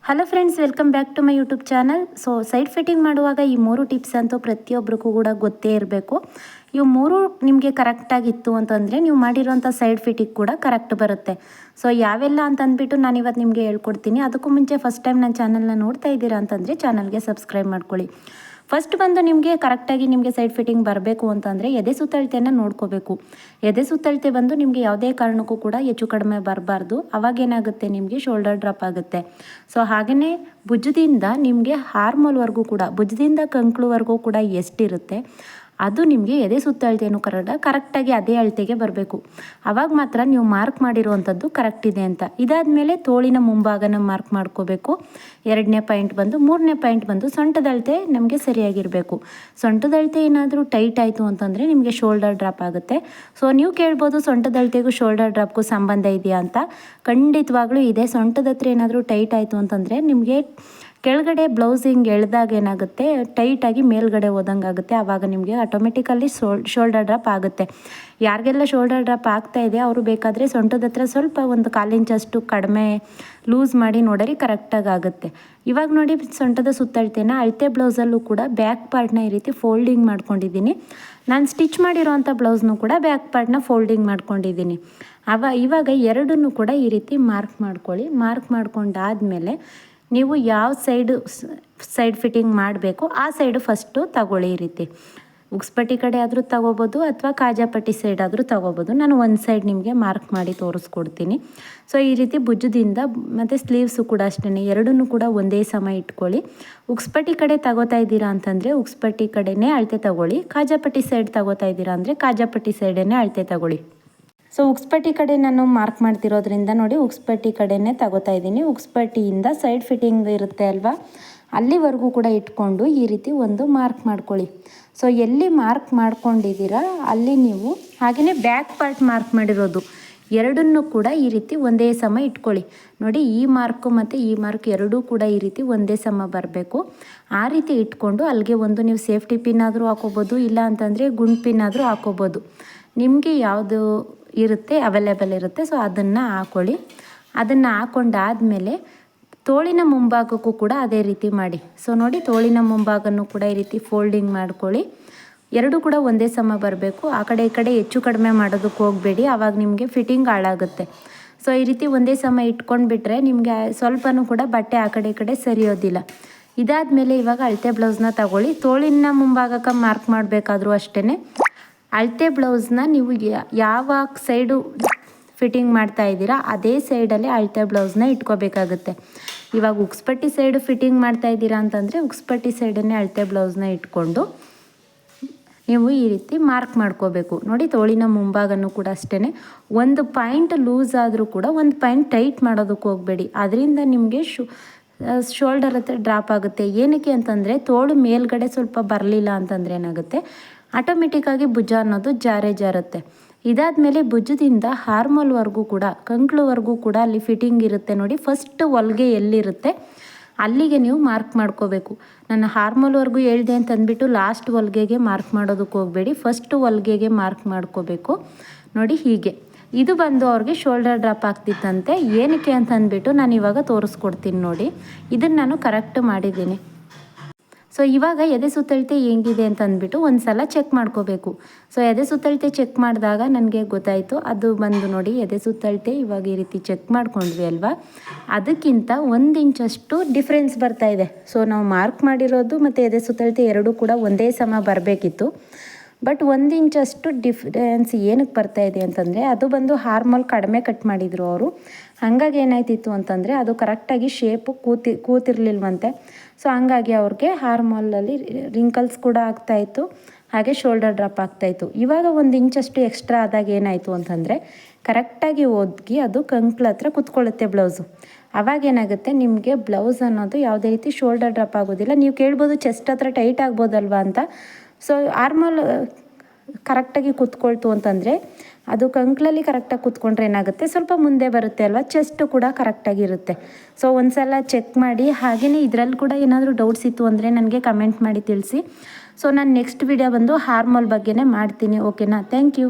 Hello friends, welcome back to my YouTube channel. So side fitting ಮಾಡುವಾಗ ಈ 3 tips ಅಂತೂ ಪ್ರತಿಯೊಬ್ಬರಿಗೂ ಕೂಡ ಗೊತ್ತೇ ಇರಬೇಕು. ಇವು 3 ನಿಮಗೆ ಕರೆಕ್ಟಾಗಿತ್ತು ಅಂತಂದರೆ ನೀವು ಮಾಡಿರೋಂಥ ಸೈಡ್ ಫಿಟ್ಟಿಂಗ್ ಕೂಡ ಕರೆಕ್ಟ್ ಬರುತ್ತೆ. ಸೊ ಯಾವೆಲ್ಲ ಅಂತ ಅಂದ್ಬಿಟ್ಟು ನಾನು ಇವತ್ತು ನಿಮಗೆ ಹೇಳ್ಕೊಡ್ತೀನಿ. ಅದಕ್ಕೂ ಮುಂಚೆ ಫಸ್ಟ್ ಟೈಮ್ ನನ್ನ ಚಾನಲ್ನ ನೋಡ್ತಾ ಇದ್ದೀರಾ ಅಂತಂದರೆ ಚಾನಲ್ಗೆ ಸಬ್ಸ್ಕ್ರೈಬ್ ಮಾಡ್ಕೊಳ್ಳಿ. ಫಸ್ಟ್ ಬಂದು ನಿಮಗೆ ಕರೆಕ್ಟಾಗಿ ನಿಮಗೆ ಸೈಡ್ ಫಿಟ್ಟಿಂಗ್ ಬರಬೇಕು ಅಂತಂದರೆ ಎದೆ ಸುತ್ತಳತೆಯನ್ನು ನೋಡ್ಕೋಬೇಕು. ಎದೆ ಸುತ್ತಳತೆ ಬಂದು ನಿಮಗೆ ಯಾವುದೇ ಕಾರಣಕ್ಕೂ ಕೂಡ ಹೆಚ್ಚು ಕಡಿಮೆ ಬರಬಾರ್ದು. ಅವಾಗೇನಾಗುತ್ತೆ, ನಿಮಗೆ ಶೋಲ್ಡರ್ ಡ್ರಾಪ್ ಆಗುತ್ತೆ. ಸೊ ಹಾಗೆಯೇ ಭುಜದಿಂದ ನಿಮಗೆ ಹಾರ್ಮೋಲ್ವರೆಗೂ ಕೂಡ, ಭುಜದಿಂದ ಕಂಕ್ಳುವರೆಗೂ ಕೂಡ ಎಷ್ಟಿರುತ್ತೆ ಅದು ನಿಮಗೆ ಎದೆ ಸುತ್ತಳತೆಯನ್ನು ಕರೆಕ್ಟಾಗಿ ಅದೇ ಅಳತೆಗೆ ಬರಬೇಕು. ಆವಾಗ ಮಾತ್ರ ನೀವು ಮಾರ್ಕ್ ಮಾಡಿರುವಂಥದ್ದು ಕರೆಕ್ಟ್ ಇದೆ ಅಂತ. ಇದಾದಮೇಲೆ ತೋಳಿನ ಮುಂಭಾಗನ ಮಾರ್ಕ್ ಮಾಡ್ಕೋಬೇಕು. 2ನೇ ಪಾಯಿಂಟ್ ಬಂದು, 3ನೇ ಪಾಯಿಂಟ್ ಬಂದು ಸೊಂಟದಳತೆ ನಮಗೆ ಸರಿಯಾಗಿರಬೇಕು. ಸೊಂಟದಳತೆ ಏನಾದರೂ ಟೈಟ್ ಆಯಿತು ಅಂತಂದರೆ ನಿಮಗೆ ಶೋಲ್ಡರ್ ಡ್ರಾಪ್ ಆಗುತ್ತೆ. ಸೊ ನೀವು ಕೇಳ್ಬೋದು, ಸೊಂಟದಳತೆಗೂ ಶೋಲ್ಡರ್ ಡ್ರಾಪ್ಗೂ ಸಂಬಂಧ ಇದೆಯಾ ಅಂತ. ಖಂಡಿತವಾಗ್ಲೂ ಇದೆ. ಸೊಂಟದ ಹತ್ರ ಏನಾದರೂ ಟೈಟ್ ಆಯಿತು ಅಂತಂದರೆ ನಿಮಗೆ ಕೆಳಗಡೆ ಬ್ಲೌಸ್ ಹಿಂಗೆ ಎಳೆದಾಗ ಏನಾಗುತ್ತೆ, ಟೈಟಾಗಿ ಮೇಲ್ಗಡೆ ಹೋದಂಗೆ ಆಗುತ್ತೆ. ಆವಾಗ ನಿಮಗೆ ಆಟೋಮೆಟಿಕಲ್ಲಿ ಶೋಲ್ಡರ್ ಡ್ರಾಪ್ ಆಗುತ್ತೆ. ಯಾರಿಗೆಲ್ಲ ಶೋಲ್ಡರ್ ಡ್ರಾಪ್ ಆಗ್ತಾಯಿದೆ ಅವರು ಬೇಕಾದರೆ ಸೊಂಟದ ಹತ್ರ ಸ್ವಲ್ಪ ಒಂದು 1/4 ಇಂಚಷ್ಟು ಕಡಿಮೆ ಲೂಸ್ ಮಾಡಿ ನೋಡಿರಿ, ಕರೆಕ್ಟಾಗಿ ಆಗುತ್ತೆ. ಇವಾಗ ನೋಡಿ, ಸೊಂಟದ ಸುತ್ತಳತೆನ ಅಳತೆ ಬ್ಲೌಸಲ್ಲೂ ಕೂಡ ಬ್ಯಾಕ್ ಪಾರ್ಟ್ನ ಈ ರೀತಿ ಫೋಲ್ಡಿಂಗ್ ಮಾಡ್ಕೊಂಡಿದ್ದೀನಿ. ನಾನು ಸ್ಟಿಚ್ ಮಾಡಿರೋವಂಥ ಬ್ಲೌಸ್ನೂ ಕೂಡ ಬ್ಯಾಕ್ ಪಾರ್ಟ್ನ ಫೋಲ್ಡಿಂಗ್ ಮಾಡ್ಕೊಂಡಿದ್ದೀನಿ. ಇವಾಗ ಎರಡನ್ನೂ ಕೂಡ ಈ ರೀತಿ ಮಾರ್ಕ್ ಮಾಡ್ಕೊಳ್ಳಿ. ಮಾರ್ಕ್ ಮಾಡ್ಕೊಂಡಾದಮೇಲೆ ನೀವು ಯಾವ ಸೈಡ್ ಫಿಟ್ಟಿಂಗ್ ಮಾಡಬೇಕು ಆ ಸೈಡು ಫಸ್ಟು ತಗೊಳ್ಳಿ. ಈ ರೀತಿ ಉಕ್ಸ್ಪಟ್ಟಿ ಕಡೆ ಆದರೂ ತಗೋಬೋದು ಅಥವಾ ಕಾಜಾಪಟ್ಟಿ ಸೈಡ್ ಆದರೂ ತಗೋಬೋದು. ನಾನು ಒಂದು ಸೈಡ್ ನಿಮಗೆ ಮಾರ್ಕ್ ಮಾಡಿ ತೋರಿಸ್ಕೊಡ್ತೀನಿ. ಸೊ ಈ ರೀತಿ ಭುಜದಿಂದ ಮತ್ತು ಸ್ಲೀವ್ಸು ಕೂಡ ಅಷ್ಟೇ, ಎರಡನ್ನೂ ಕೂಡ ಒಂದೇ ಸಮ ಇಟ್ಕೊಳ್ಳಿ. ಉಕ್ಸ್ಪಟ್ಟಿ ಕಡೆ ತಗೋತಾ ಇದ್ದೀರಾ ಅಂತಂದರೆ ಉಕ್ಸ್ಪಟ್ಟಿ ಕಡೆನೇ ಅಳತೆ ತಗೊಳ್ಳಿ. ಕಾಜಾಪಟ್ಟಿ ಸೈಡ್ ತಗೋತಾ ಇದ್ದೀರಾ ಅಂದರೆ ಕಾಜಾಪಟ್ಟಿ ಸೈಡೇ ಅಳತೆ ತಗೊಳ್ಳಿ. ಸೊ ಉಕ್ಸ್ಪಟ್ಟಿ ಕಡೆ ನಾನು ಮಾರ್ಕ್ ಮಾಡ್ತಿರೋದ್ರಿಂದ ನೋಡಿ, ಉಕ್ಸ್ಪಟ್ಟಿ ಕಡೆನೇ ತಗೋತಾ ಇದ್ದೀನಿ. ಉಕ್ಸ್ಪಟ್ಟಿಯಿಂದ ಸೈಡ್ ಫಿಟ್ಟಿಂಗ್ ಇರುತ್ತೆ ಅಲ್ವಾ, ಅಲ್ಲಿವರೆಗೂ ಕೂಡ ಇಟ್ಕೊಂಡು ಈ ರೀತಿ ಒಂದು ಮಾರ್ಕ್ ಮಾಡ್ಕೊಳ್ಳಿ. ಸೊ ಎಲ್ಲಿ ಮಾರ್ಕ್ ಮಾಡ್ಕೊಂಡಿದ್ದೀರಾ ಅಲ್ಲಿ ನೀವು ಹಾಗೆಯೇ ಬ್ಯಾಕ್ ಪಾರ್ಟ್ ಮಾರ್ಕ್ ಮಾಡಿರೋದು ಎರಡನ್ನೂ ಕೂಡ ಈ ರೀತಿ ಒಂದೇ ಸಮ ಇಟ್ಕೊಳ್ಳಿ. ನೋಡಿ, ಈ ಮಾರ್ಕು ಮತ್ತು ಈ ಮಾರ್ಕ್ ಎರಡೂ ಕೂಡ ಈ ರೀತಿ ಒಂದೇ ಸಮ ಬರಬೇಕು. ಆ ರೀತಿ ಇಟ್ಕೊಂಡು ಅಲ್ಲಿಗೆ ಒಂದು ನೀವು ಸೇಫ್ಟಿ ಪಿನ್ ಆದರೂ ಹಾಕೋಬೋದು, ಇಲ್ಲ ಅಂತಂದರೆ ಗುಂಡು ಪಿನ್ ಆದರೂ ಹಾಕೋಬೋದು. ನಿಮಗೆ ಯಾವುದು ಇರುತ್ತೆ, ಅವೈಲೇಬಲ್ ಇರುತ್ತೆ. ಸೊ ಅದನ್ನು ಹಾಕ್ಕೊಳ್ಳಿ. ಅದನ್ನು ಹಾಕ್ಕೊಂಡಾದಮೇಲೆ ತೋಳಿನ ಮುಂಭಾಗಕ್ಕೂ ಕೂಡ ಅದೇ ರೀತಿ ಮಾಡಿ. ಸೊ ನೋಡಿ, ತೋಳಿನ ಮುಂಭಾಗನೂ ಕೂಡ ಈ ರೀತಿ ಫೋಲ್ಡಿಂಗ್ ಮಾಡ್ಕೊಳ್ಳಿ. ಎರಡೂ ಕೂಡ ಒಂದೇ ಸಮ ಬರಬೇಕು. ಆ ಕಡೆ ಈ ಕಡೆ ಹೆಚ್ಚು ಕಡಿಮೆ ಮಾಡೋದಕ್ಕೆ ಹೋಗಬೇಡಿ, ಆವಾಗ ನಿಮಗೆ ಫಿಟ್ಟಿಂಗ್ ಹಾಳಾಗುತ್ತೆ. ಸೊ ಈ ರೀತಿ ಒಂದೇ ಸಮ ಇಟ್ಕೊಂಡ್ಬಿಟ್ರೆ ನಿಮಗೆ ಸ್ವಲ್ಪನೂ ಕೂಡ ಬಟ್ಟೆ ಆ ಕಡೆ ಈ ಕಡೆ ಸರಿಯೋದಿಲ್ಲ. ಇದಾದಮೇಲೆ ಇವಾಗ ಅಳತೆ ಬ್ಲೌಸ್ನ ತಗೊಳ್ಳಿ. ತೋಳಿನ ಮುಂಭಾಗಕ್ಕೆ ಮಾರ್ಕ್ ಮಾಡಬೇಕಾದ್ರೂ ಅಷ್ಟೇ, ಅಳತೆ ಬ್ಲೌಸ್ನ ನೀವು ಯಾವ ಸೈಡು ಫಿಟ್ಟಿಂಗ್ ಮಾಡ್ತಾ ಇದ್ದೀರಾ ಅದೇ ಸೈಡಲ್ಲೇ ಅಳತೆ ಬ್ಲೌಸ್ನ ಇಟ್ಕೋಬೇಕಾಗುತ್ತೆ. ಇವಾಗ ಉಕ್ಸ್ಪಟ್ಟಿ ಸೈಡು ಫಿಟ್ಟಿಂಗ್ ಮಾಡ್ತಾ ಇದ್ದೀರಾ ಅಂತಂದರೆ ಉಕ್ಸ್ಪಟ್ಟಿ ಸೈಡನ್ನೇ ಅಳತೆ ಬ್ಲೌಸ್ನ ಇಟ್ಕೊಂಡು ನೀವು ಈ ರೀತಿ ಮಾರ್ಕ್ ಮಾಡ್ಕೋಬೇಕು. ನೋಡಿ, ತೋಳಿನ ಮುಂಭಾಗನೂ ಕೂಡ ಅಷ್ಟೇ, ಒಂದು ಪಾಯಿಂಟ್ ಲೂಸ್ ಆದರೂ ಕೂಡ ಒಂದು ಪಾಯಿಂಟ್ ಟೈಟ್ ಮಾಡೋದಕ್ಕೆ ಹೋಗಬೇಡಿ. ಅದರಿಂದ ನಿಮಗೆ ಶೋಲ್ಡರ್ ಹತ್ರ ಡ್ರಾಪ್ ಆಗುತ್ತೆ. ಏನಕ್ಕೆ ಅಂತಂದರೆ ತೋಳು ಮೇಲ್ಗಡೆ ಸ್ವಲ್ಪ ಬರಲಿಲ್ಲ ಅಂತಂದರೆ ಏನಾಗುತ್ತೆ, ಆಟೋಮೆಟಿಕ್ಕಾಗಿ ಭುಜ ಅನ್ನೋದು ಜಾರುತ್ತೆ. ಇದಾದಮೇಲೆ ಭುಜದಿಂದ ಹಾರ್ಮೋಲ್ವರೆಗೂ ಕೂಡ, ಕಂಕ್ಳುವರೆಗೂ ಕೂಡ ಅಲ್ಲಿ ಫಿಟ್ಟಿಂಗ್ ಇರುತ್ತೆ ನೋಡಿ. ಫಸ್ಟ್ ಹೊಲಿಗೆ ಎಲ್ಲಿರುತ್ತೆ ಅಲ್ಲಿಗೆ ನೀವು ಮಾರ್ಕ್ ಮಾಡ್ಕೋಬೇಕು. ನಾನು ಹಾರ್ಮೋಲ್ವರೆಗೂ ಹೇಳಿದೆ ಅಂತಂದ್ಬಿಟ್ಟು ಲಾಸ್ಟ್ ಹೊಲಿಗೆಗೆ ಮಾರ್ಕ್ ಮಾಡೋದಕ್ಕೆ ಹೋಗಬೇಡಿ, ಫಸ್ಟ್ ಹೊಲಿಗೆಗೆ ಮಾರ್ಕ್ ಮಾಡ್ಕೋಬೇಕು. ನೋಡಿ, ಹೀಗೆ ಇದು ಬಂದು ಅವ್ರಿಗೆ ಶೋಲ್ಡರ್ ಡ್ರಾಪ್ ಆಗ್ತಿತ್ತಂತೆ. ಏನಕ್ಕೆ ಅಂತ ಅಂದ್ಬಿಟ್ಟು ನಾನು ಇವಾಗ ತೋರಿಸ್ಕೊಡ್ತೀನಿ ನೋಡಿ. ಇದನ್ನು ನಾನು ಕರೆಕ್ಟ್ ಮಾಡಿದ್ದೀನಿ. ಸೊ ಇವಾಗ ಎದೆ ಸುತ್ತಳತೆ ಹೆಂಗಿದೆ ಅಂತ ಅಂದ್ಬಿಟ್ಟು ಒಂದು ಸಲ ಚೆಕ್ ಮಾಡ್ಕೋಬೇಕು. ಸೊ ಎದೆ ಸುತ್ತಳತೆ ಚೆಕ್ ಮಾಡಿದಾಗ ನನಗೆ ಗೊತ್ತಾಯಿತು. ಅದು ಬಂದು ನೋಡಿ, ಎದೆ ಸುತ್ತಳತೆ ಇವಾಗ ಈ ರೀತಿ ಚೆಕ್ ಮಾಡ್ಕೊಂಡ್ವಿ ಅಲ್ವಾ, ಅದಕ್ಕಿಂತ 1 ಇಂಚಷ್ಟು ಡಿಫ್ರೆನ್ಸ್ ಬರ್ತಾ ಇದೆ. ಸೊ ನಾವು ಮಾರ್ಕ್ ಮಾಡಿರೋದು ಮತ್ತು ಎದೆ ಸುತ್ತಳತೆ ಎರಡೂ ಕೂಡ ಒಂದೇ ಸಮ ಬರಬೇಕಿತ್ತು. ಬಟ್ 1 ಇಂಚಷ್ಟು ಡಿಫ್ರೆನ್ಸ್ ಏನಕ್ಕೆ ಬರ್ತಾ ಇದೆ ಅಂತಂದರೆ, ಅದು ಬಂದು ಹಾರ್ಮೋಲ್ ಕಡಿಮೆ ಕಟ್ ಮಾಡಿದರು ಅವರು. ಹಾಗಾಗಿ ಏನಾಯ್ತಿತ್ತು ಅಂತಂದರೆ ಅದು ಕರೆಕ್ಟಾಗಿ ಶೇಪು ಕೂತಿರ್ಲಿಲ್ವಂತೆ. ಸೊ ಹಂಗಾಗಿ ಅವ್ರಿಗೆ ಹಾರ್ಮೋಲಲ್ಲಿ ರಿಂಕಲ್ಸ್ ಕೂಡ ಆಗ್ತಾಯಿತ್ತು, ಹಾಗೆ ಶೋಲ್ಡರ್ ಡ್ರಾಪ್ ಆಗ್ತಾಯಿತ್ತು. ಇವಾಗ 1 ಇಂಚಷ್ಟು ಎಕ್ಸ್ಟ್ರಾ ಆದಾಗ ಏನಾಯಿತು ಅಂತಂದರೆ ಕರೆಕ್ಟಾಗಿ ಒದಗಿ ಅದು ಕಂಕ್ಳ ಹತ್ರ ಕುತ್ಕೊಳ್ಳುತ್ತೆ ಬ್ಲೌಸು. ಅವಾಗೇನಾಗುತ್ತೆ, ನಿಮಗೆ ಬ್ಲೌಸ್ ಅನ್ನೋದು ಯಾವುದೇ ರೀತಿ ಶೋಲ್ಡರ್ ಡ್ರಾಪ್ ಆಗೋದಿಲ್ಲ. ನೀವು ಕೇಳ್ಬೋದು, ಚೆಸ್ಟ್ ಹತ್ರ ಟೈಟ್ ಆಗ್ಬೋದಲ್ವಾ ಅಂತ. ಸೊ ಆರ್ಮೋಲ್ ಕರೆಕ್ಟಾಗಿ ಕೂತ್ಕೊಳ್ತು ಅಂತಂದರೆ ಅದು ಕಂಕ್ಳಲ್ಲಿ ಕರೆಕ್ಟಾಗಿ ಕೂತ್ಕೊಂಡ್ರೆ ಏನಾಗುತ್ತೆ, ಸ್ವಲ್ಪ ಮುಂದೆ ಬರುತ್ತೆ ಅಲ್ವಾ, ಚೆಸ್ಟು ಕೂಡ ಕರೆಕ್ಟಾಗಿರುತ್ತೆ. ಸೊ ಒಂದು ಸಲ ಚೆಕ್ ಮಾಡಿ. ಹಾಗೆಯೇ ಇದರಲ್ಲಿ ಕೂಡ ಏನಾದರೂ ಡೌಟ್ಸ್ ಇತ್ತು ಅಂದರೆ ನನಗೆ ಕಮೆಂಟ್ ಮಾಡಿ ತಿಳಿಸಿ. ಸೊ ನಾನು ನೆಕ್ಸ್ಟ್ ವಿಡಿಯೋ ಬಂದು ಹಾರ್ಮೋಲ್ ಬಗ್ಗೆನೇ ಮಾಡ್ತೀನಿ. ಓಕೆನಾ? Thank you.